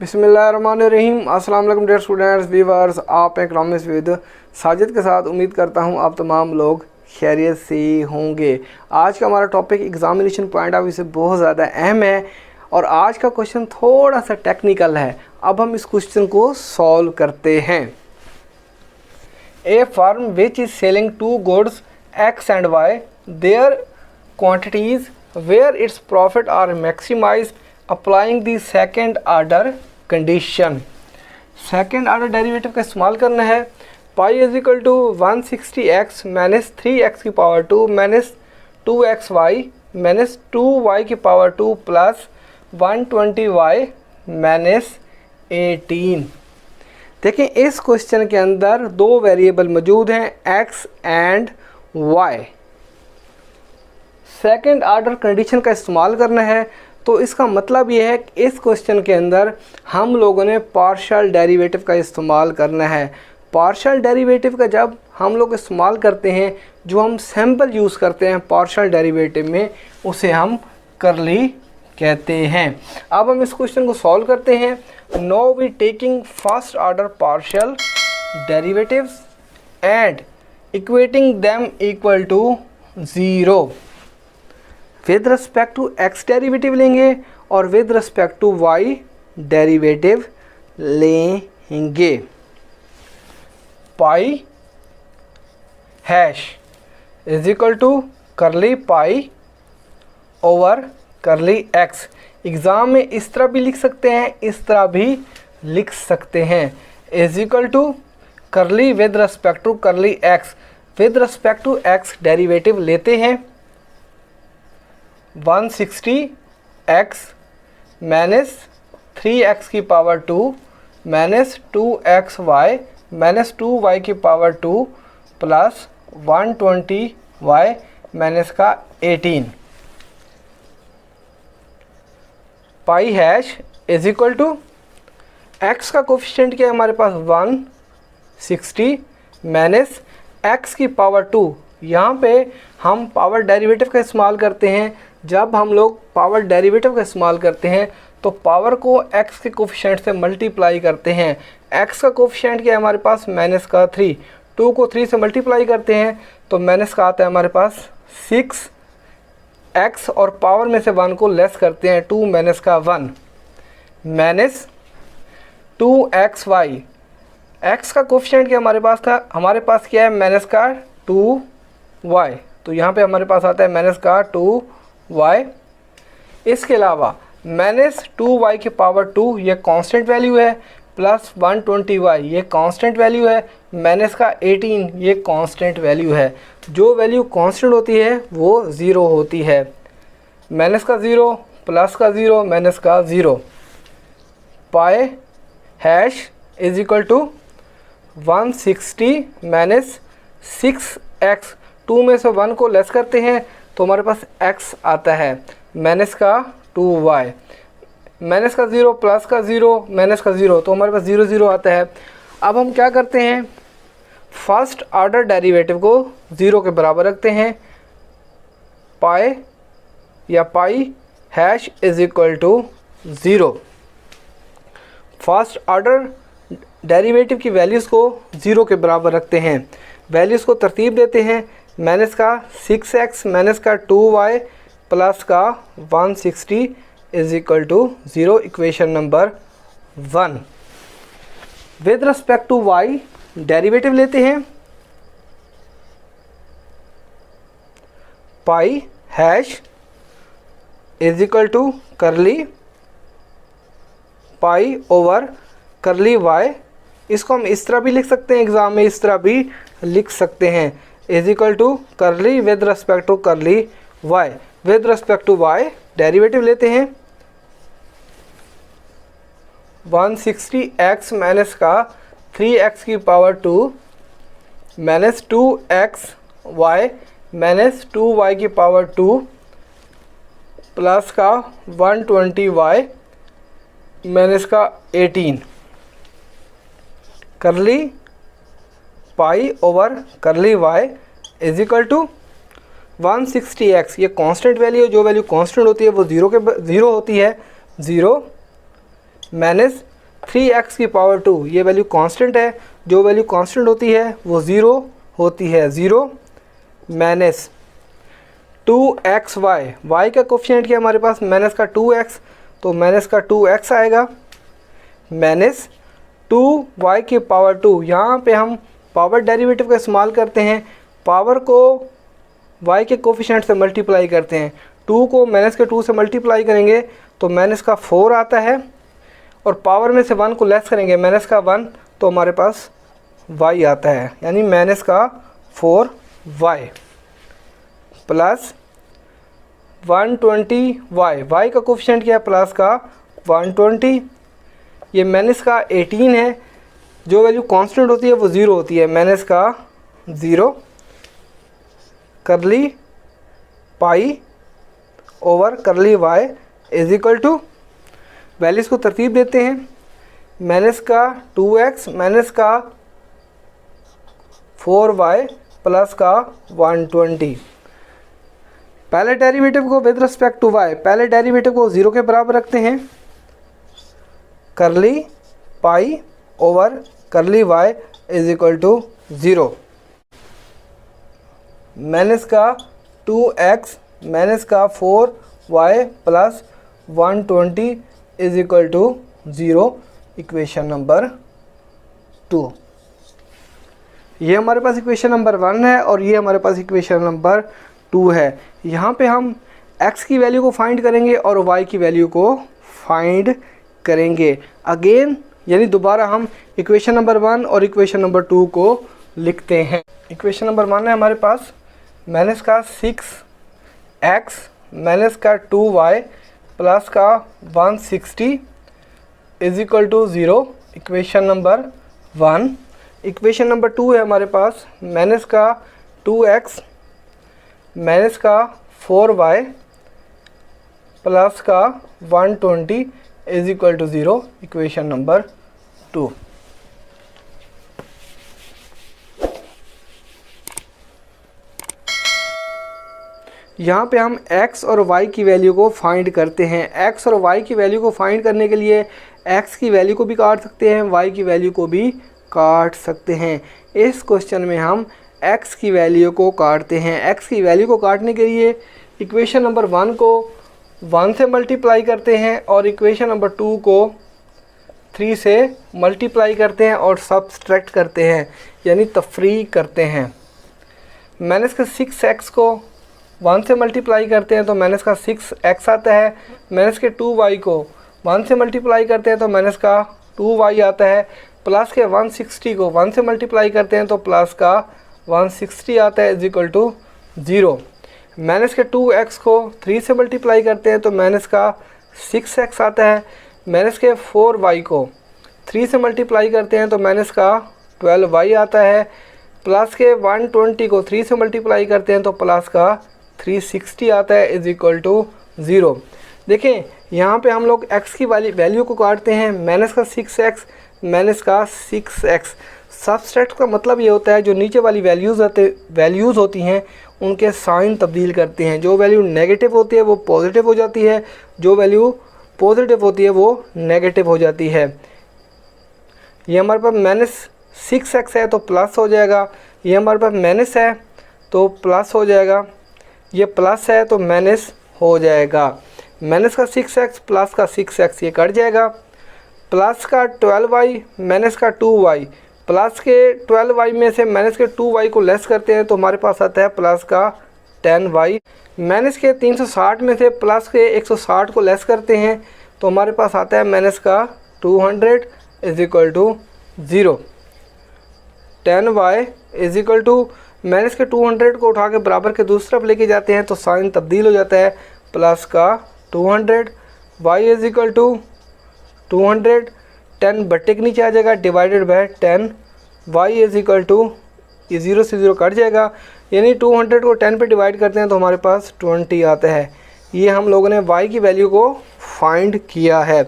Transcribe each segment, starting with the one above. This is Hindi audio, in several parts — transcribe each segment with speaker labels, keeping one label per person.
Speaker 1: बिस्मिल्लाहिर्रहमानिर्रहीम। अस्सलाम वालेकुम डियर स्टूडेंट्स व्यूअर्स, आप इकनॉमिक्स विद साजिद के साथ। उम्मीद करता हूँ आप तमाम लोग खैरियत से होंगे। आज का हमारा topic examination point of view से बहुत ज़्यादा अहम है और आज का क्वेश्चन थोड़ा सा टेक्निकल है। अब हम इस क्वेश्चन को सॉल्व करते हैं। A firm which is selling two goods x and y, their quantities where its profit are maximised applying the second order condition. Second order derivative का इस्तेमाल करना है। Pi is equal to 160x minus 3x की power 2 minus 2xy minus 2y की पावर 2 प्लस 120y माइनस 18। देखें, इस क्वेश्चन के अंदर दो वेरिएबल मौजूद हैं, x and y। Second order condition का इस्तेमाल करना है, तो इसका मतलब ये है कि इस क्वेश्चन के अंदर हम लोगों ने पार्शियल डेरिवेटिव का इस्तेमाल करना है। पार्शियल डेरिवेटिव का जब हम लोग इस्तेमाल करते हैं, जो हम सैम्पल यूज़ करते हैं पार्शियल डेरिवेटिव में, उसे हम करली कहते हैं। अब हम इस क्वेश्चन को सॉल्व करते हैं। Now we taking first order partial derivatives and equating them equal to 0। With respect to x derivative लेंगे और with respect to y derivative लेंगे। Pi hash is equal to curly pi over curly x। Exam में इस तरह भी लिख सकते हैं, इस तरह भी लिख सकते हैं। Is equal to curly with respect to curly x। With respect to x derivative लेते हैं। 160x माइनस 3x की power 2 minus 2xy minus 2y की पावर 2 प्लस 120y माइनस का 18। Pi hash is equal to x का कोफिशिएंट क्या है हमारे पास 160 माइनस x की पावर 2। यहाँ पे हम पावर डेरिवेटिव का इस्तेमाल करते हैं। जब हम लोग पावर डेरिवेटिव का इस्तेमाल करते हैं तो पावर को x के कोफिशिएंट से मल्टीप्लाई करते हैं। x का कोफिशिएंट क्या है हमारे पास माइनस का 3। 2 को 3 से मल्टीप्लाई करते हैं तो माइनस का आता है हमारे पास 6x और पावर में से 1 को लेस करते हैं 2 माइनस का 1 माइनस 2xy। x का कोफिशिएंट क्या हमारे पास क्या है माइनस का 2y, तो यहाँ पे हमारे पास आता है माइनस का 2y। इसके अलावा माइनस 2y की पावर 2 ये कांस्टेंट वैल्यू है, प्लस 120y ये कांस्टेंट वैल्यू है, माइनस का 18 ये कांस्टेंट वैल्यू है। जो वैल्यू कांस्टेंट होती है वो 0 होती है। माइनस का 0 प्लस का 0 माइनस का 0। Pi hash is equal to 160 minus 6x। 2 में से 1 को लेस करते हैं तो हमारे पास x आता है माइनस का 2y। माइनस का 0 प्लस का 0 माइनस का 0, तो हमारे पास 0 0 आता है। अब हम क्या करते हैं, फर्स्ट ऑर्डर डेरिवेटिव को 0 के बराबर रखते हैं। पाई या pi hash is equal to 0। First order derivative की वैल्यूज़ को 0 के बराबर रखते हैं। वैल्यूज़ को तरतीब देते हैं। माइनस का 6x माइनस का 2y प्लस का 160 is equal to 0, equation number 1। With respect to y derivative लेते हैं। Pi hash is equal to curly pi over curly y। इसको हम इस तरह भी लिख सकते हैं, एग्ज़ाम में इस तरह भी लिख सकते हैं, is equal to curly with respect to curly y। With respect to y derivative लेते हैं। 160x माइनस का 3x की power 2 minus 2xy minus 2y की पावर 2 प्लस का 120y माइनस का 18। Curly pi over curly y is equal to 160x। ये कांस्टेंट वैल्यू है, जो वैल्यू कांस्टेंट होती है वो 0 होती है, 0 माइनस 3x की पावर 2, ये वैल्यू कांस्टेंट है, जो वैल्यू कांस्टेंट होती है वो 0 होती है, 0 माइनस 2xy, y का कोफिशिएंट क्या है हमारे पास माइनस का 2x, तो माइनस का 2x आएगा, माइनस 2y की पावर 2, यहाँ पे हम पावर डेरिवेटिव का इस्तेमाल करते हैं, पावर को y के कोफिशिएंट से मल्टीप्लाई करते हैं, 2 को माइनस के 2 से मल्टीप्लाई करेंगे तो माइनस का 4 आता है, और पावर में से 1 को लेस करेंगे माइनस का 1, तो हमारे पास y आता है, यानी माइनस का 4y प्लस 120y, y का कोफिशिएंट क्या है प्लस का 120, ये माइनस का 18 है, जो वैल्यू कांस्टेंट होती है वो 0 होती है, माइनस का 0 curly pi over curly y is equal to, values को तरतीब देते हैं, माइनस का 2x माइनस का 4y प्लस का 120। पहले डेरिवेटिव को विद रिस्पेक्ट टू y, पहले डेरिवेटिव को 0 के बराबर रखते हैं, curly pi over curly y is equal to 0, minus का 2x माइनस का 4y plus 120 is equal to 0, equation number 2। ये हमारे पास इक्वेशन नंबर 1 है और ये हमारे पास इक्वेशन नंबर 2 है। यहाँ पे हम x की वैल्यू को फाइंड करेंगे और y की वैल्यू को फाइंड करेंगे अगेन, यानी दोबारा हम इक्वेशन नंबर 1 और इक्वेशन नंबर 2 को लिखते हैं। इक्वेशन नंबर 1 है हमारे पास माइनस का 6x माइनस का 2y प्लस का 160 is equal to 0, equation number 1। Equation number 2 है हमारे पास माइनस का 2x माइनस का 4y प्लस का 120 is equal to 0, equation number 2। यहाँ पे हम x और y की वैल्यू को फाइंड करते हैं। x और y की वैल्यू को फाइंड करने के लिए x की वैल्यू को भी काट सकते हैं, y की वैल्यू को भी काट सकते हैं। इस क्वेश्चन में हम x की वैल्यू को काटते हैं। x की वैल्यू को काटने के लिए इक्वेशन नंबर 1 को 1 से मल्टीप्लाई करते हैं और इक्वेशन नंबर 2 को 3 से मल्टीप्लाई करते हैं और सब्सट्रैक्ट करते हैं, यानी तफरीक करते हैं। माइनस का 6x को 1 से मल्टीप्लाई करते हैं तो माइनस का 6x आता है, माइनस के 2y को 1 से मल्टीप्लाई करते हैं तो माइनस का 2y आता है, प्लस के 160 को 1 से मल्टीप्लाई करते हैं तो प्लस का 160 आता है इज इक्वल टू 0। माइनस के 2x को 3 से मल्टीप्लाई करते हैं तो माइनस का 6x आता है, माइनस के 4y को 3 से मल्टीप्लाई करते हैं तो माइनस का 12y आता है, प्लस के 120 को 3 से मल्टीप्लाई करते हैं तो प्लस का 360 आता है इज इक्वल टू 0। देखें यहाँ पे हम लोग x की वाली वैल्यू को काटते हैं, माइनस का 6x माइनस का 6x। सब्सट्रैक्ट का मतलब ये होता है जो नीचे वाली वैल्यूज़ होती हैं उनके साइन तब्दील करते हैं। जो वैल्यू नेगेटिव होती है वो पॉजिटिव हो जाती है, जो वैल्यू पॉजिटिव होती है वो नेगेटिव हो जाती है। ये हमारे पास माइनस 6x है तो प्लस हो जाएगा, ये हमारे पास माइनस है तो प्लस हो जाएगा, ये प्लस है तो माइनस हो जाएगा। माइनस का 6x प्लस का 6x ये कट जाएगा, प्लस का 12y माइनस का 2y, प्लस के 12y में से माइनस के 2y को लेस करते हैं तो हमारे पास आता है प्लस का 10y, माइनस के 360 में से प्लस के 160 को लेस करते हैं तो हमारे पास आता है माइनस का 200 is equal to 0। 10y is equal to minus के 200 को उठा के बराबर के दूसरी तरफ लेके जाते हैं तो साइन तब्दील हो जाता है, प्लस का 200, y इज इक्वल टू 200, 10 बट्टे के नीचे आ जाएगा divided by 10, y is equal to ये 0 से 0 कट जाएगा, यानी 200 को 10 पे डिवाइड करते हैं तो हमारे पास 20 आता है। ये हम लोगों ने y की वैल्यू को फाइंड किया है।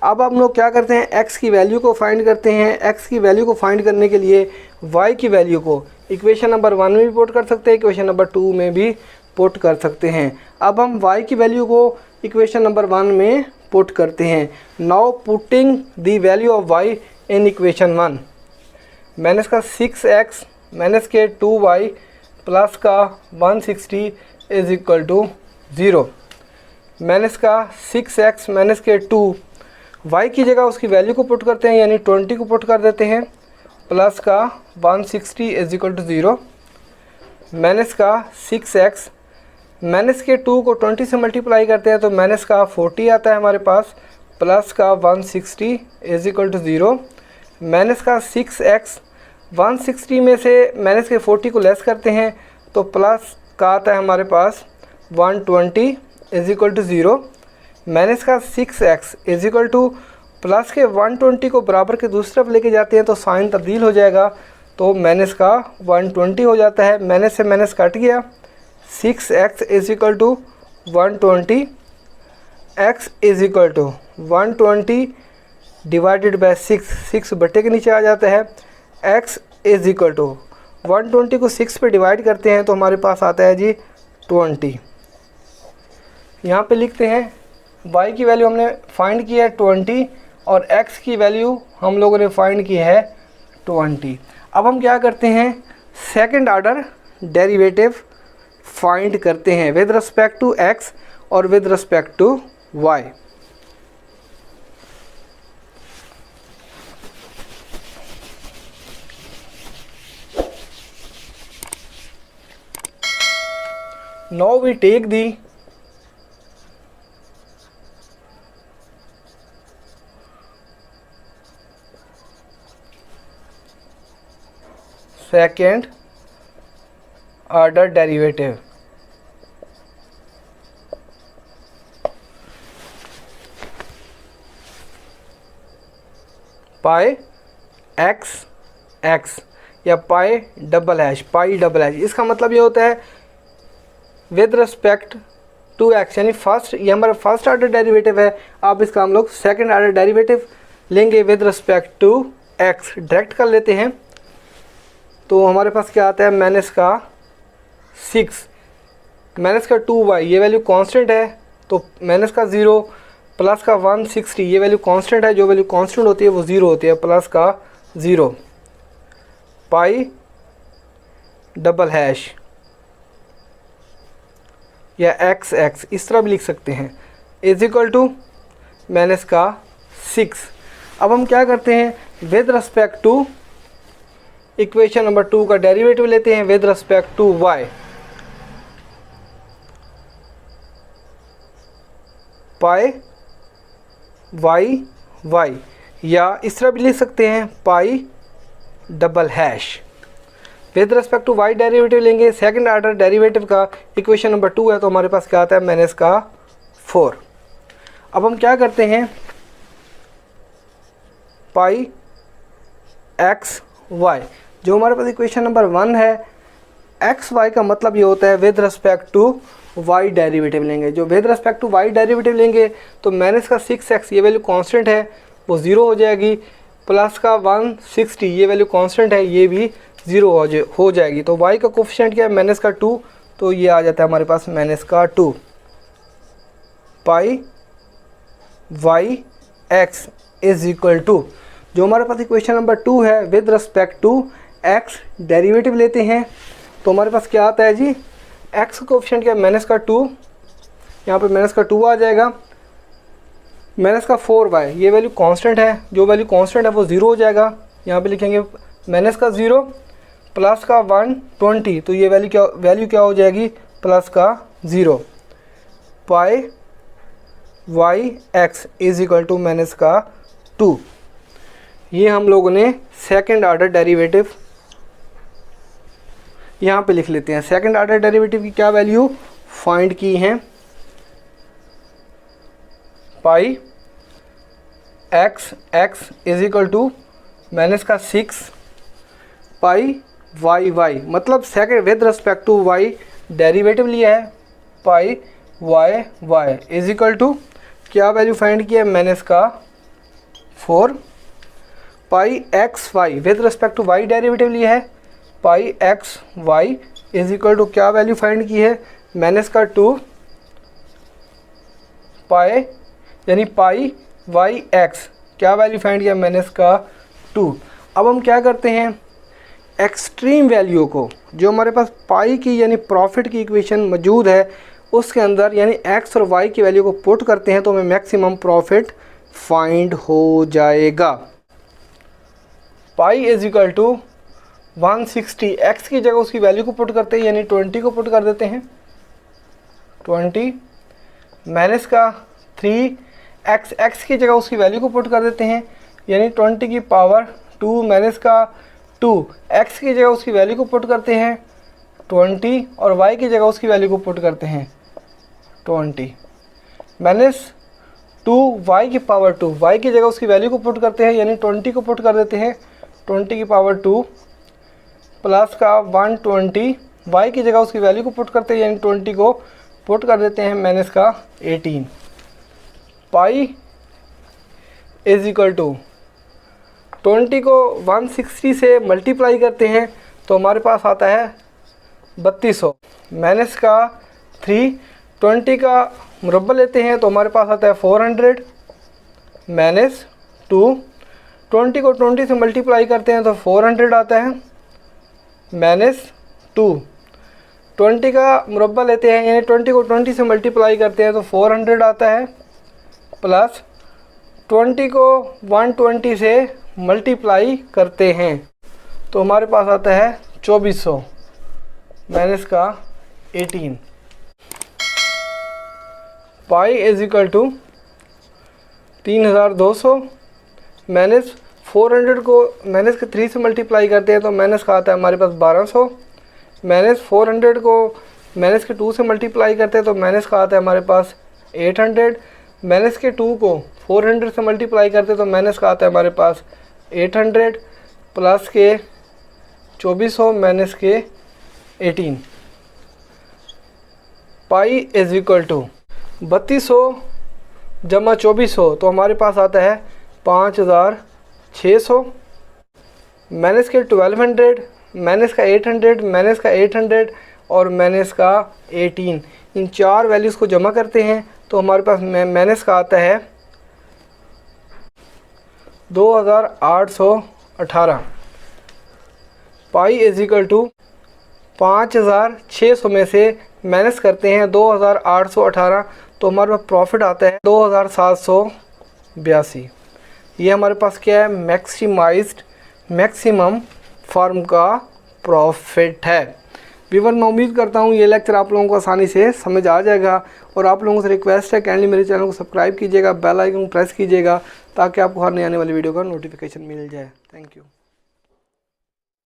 Speaker 1: अब हम लोग क्या करते हैं, x की वैल्यू को फाइंड करते हैं। x की वैल्यू को फाइंड करने के लिए y की वैल्यू को इक्वेशन नंबर 1 में भी पुट कर सकते हैं, इक्वेशन नंबर 2 में भी पुट कर सकते हैं। अब हम y की वैल्यू को इक्वेशन नंबर 1 में पुट करते हैं। Now putting the value of y in equation 1। मैंने इसका 6x माइनस के 2y प्लस का 160 इज इक्वल टू 0। मैंने इसका 6x माइनस के 2y की जगह उसकी वैल्यू को पुट करते हैं, यानी 20 को पुट कर देते हैं, प्लस का 160 इज इक्वल टू 0। माइनस का 6x माइनस के 2 को 20 से मल्टीप्लाई करते हैं तो माइनस का 40 आता है हमारे पास, प्लस का 160 इज इक्वल टू 0। माइनस का 6x 160 में से माइनस के 40 को लेस करते हैं तो प्लस का आता है हमारे पास 120 इज इक्वल टू 0। माइनस का 6x is equal two plus के 120 को बराबर के दूसरी तरफ लेके जाते हैं तो साइन तब्दील हो जाएगा, तो माइनस का 120 हो जाता है। माइनस से माइनस कट गया, 6x is equal to 120, x is equal to 120 divided by 6 बट्टे के नीचे आ जाता है। x इज इक्वल टू 120 को 6 पे डिवाइड करते हैं तो हमारे पास आता है जी 20। यहाँ पे लिखते हैं y की वैल्यू हमने फाइंड की है 20 और x की वैल्यू हम लोगों ने फाइंड की है 20। अब हम क्या करते हैं, सेकंड ऑर्डर डेरिवेटिव फाइंड करते हैं विद रिस्पेक्ट टू x और with respect to y। Now we take the second order derivative pi x या पाई डबल हैश, इसका मतलब ये होता है विद रिस्पेक्ट टू x, यानी फर्स्ट, ये हमारा फर्स्ट ऑर्डर डेरिवेटिव है। अब इसका हम लोग सेकंड ऑर्डर डेरिवेटिव लेंगे with respect to x, direct कर लेते हैं तो हमारे पास क्या आता है, माइनस का 6 माइनस का 2y, ये वैल्यू कांस्टेंट है तो माइनस का 0 प्लस का 160, ये वैल्यू कांस्टेंट है, जो वैल्यू कांस्टेंट होती है वो 0 होती है, प्लस का 0 पाई डबल हैश या x इस तरह भी लिख सकते हैं, इज इक्वल टू माइनस का 6। अब हम क्या करते हैं, with respect to equation number 2 का डेरिवेटिव लेते हैं with respect to y। Pi y या इस तरह भी लिख सकते हैं pi double hash. With respect to y derivative लेंगे, सेकंड ऑर्डर डेरिवेटिव का इक्वेशन नंबर 2 है तो हमारे पास क्या आता है, माइनस का 4। अब हम क्या करते हैं, पाई xy, जो हमारे पास इक्वेशन नंबर 1 है, xy का मतलब ये होता है with respect to y derivative लेंगे। जो with respect to y derivative लेंगे तो माइनस का 6x, ये वैल्यू कांस्टेंट है वो 0 हो जाएगी, प्लस का 160, ये वैल्यू कांस्टेंट है ये भी 0 हो जाएगी। तो y का कोफिशिएंट क्या है, माइनस का 2, तो ये आ जाता है हमारे पास माइनस का 2 pi y x is equal to, जो हमारे पास इक्वेशन नंबर 2 है, with respect to x derivative लेते हैं तो हमारे पास क्या आता है जी, x का कोफिशिएंट क्या है, माइनस का 2, यहाँ पे माइनस का 2 आ जाएगा, माइनस का 4y, ये वैल्यू कांस्टेंट है, जो वैल्यू कांस्टेंट है वो 0 हो जाएगा, यहाँ पे लिखेंगे माइनस का 0 प्लस का 120, तो ये वैल्यू क्या हो जाएगी, प्लस का 0 pi y x is equal to minus का 2। ये हम लोगों ने सेकंड ऑर्डर डेरिवेटिव यहाँ पे लिख लेते हैं। सेकंड ऑर्डर डेरिवेटिव की क्या वैल्यू फाइंड की है, pi x is equal to minus का 6 पाई y, मतलब second with respect to y derivative लिया है, pi y is equal to क्या वैल्यू फाइंड किया है, माइनस का 4 pi xy, with respect to y derivative लिया है, pi xy is equal to क्या वैल्यू फाइंड की है, माइनस का 2 पाई यानी पाई वाई एक्स, क्या वैल्यू फाइंड किया मैंने इसका 2। अब हम क्या करते हैं, एक्सट्रीम वैल्यू को, जो हमारे पास पाई की यानी प्रॉफिट की इक्वेशन मौजूद है उसके अंदर, यानी एक्स और वाई की वैल्यू को पुट करते हैं तो हमें मैक्सिमम प्रॉफिट फाइंड हो जाएगा। Pi is equal to 160, X की जगह उसकी वैल्यू को पुट करते हैं यानी 20 को पुट कर देते हैं, 20 माइनस का 3 एक्स, एक्स की जगह उसकी वैल्यू को पुट कर देते हैं यानी 20 की पावर 2 माइनस का 2, एक्स की जगह उसकी वैल्यू को पुट करते हैं 20 और वाई की जगह उसकी वैल्यू को पुट करते हैं 20 माइनस 2 वाई की पावर 2, वाई की जगह उसकी वैल्यू को पुट करते हैं यानी 20 को पुट कर देते हैं 20 की पावर 2 प्लस का 120, वाई की जगह उसकी वैल्यू को पुट करते हैं यानी 20 को पुट कर देते हैं माइनस का 18। पाई इज इक्वल टू 20 को 160 से मल्टीप्लाई करते हैं तो हमारे पास आता है 3200 माइनस का 3, 20 का मुरब्बा लेते हैं तो हमारे पास आता है 400 माइनस 2, 20 को 20 से मल्टीप्लाई करते हैं तो 400 आता है माइनस 2, 20 का मुरब्बा लेते हैं यानी 20 को 20 से मल्टीप्लाई करते हैं तो 400 आता है प्लस 20 को 120 से मल्टीप्लाई करते हैं तो हमारे पास आता है 2400 माइनस का 18। Pi is equal to 3200 minus 400 को माइनस के 3 से मल्टीप्लाई करते हैं तो माइनस का आता है हमारे पास 1200 माइनस 400 को माइनस के 2 से मल्टीप्लाई करते हैं तो माइनस का आता है हमारे पास 800 माइनस के 2 को 400 से मल्टीप्लाई करते हैं तो माइनस का आता है हमारे पास 800 प्लस के 2400 माइनस के 18। पाई इज इक्वल टू 3200 जमा 2400 तो हमारे पास आता है 5600 माइनस के 1200 माइनस का 800 माइनस का 800 और माइनस का 18, इन चार वैल्यूज़ को जमा करते हैं तो हमारे पास माइनस का आता है 2818। पाई इज इक्वल टू 5600 में से माइनस करते हैं 2818 तो हमारे पास प्रॉफिट आता है 2782। ये हमारे पास क्या है, मैक्सिमम फर्म का प्रॉफिट है। व्यूअर मैं उम्मीद करता हूँ ये लेक्चर आप लोगों को आसानी से समझ आ जाएगा और आप लोगों से रिक्वेस्ट है काइंडली मेरे चैनल को सब्सक्राइब कीजिएगा, बेल आइकन प्रेस कीजिएगा ताकि आपको हर नई आने वाली वीडियो का नोटिफिकेशन मिल जाए। Thank you.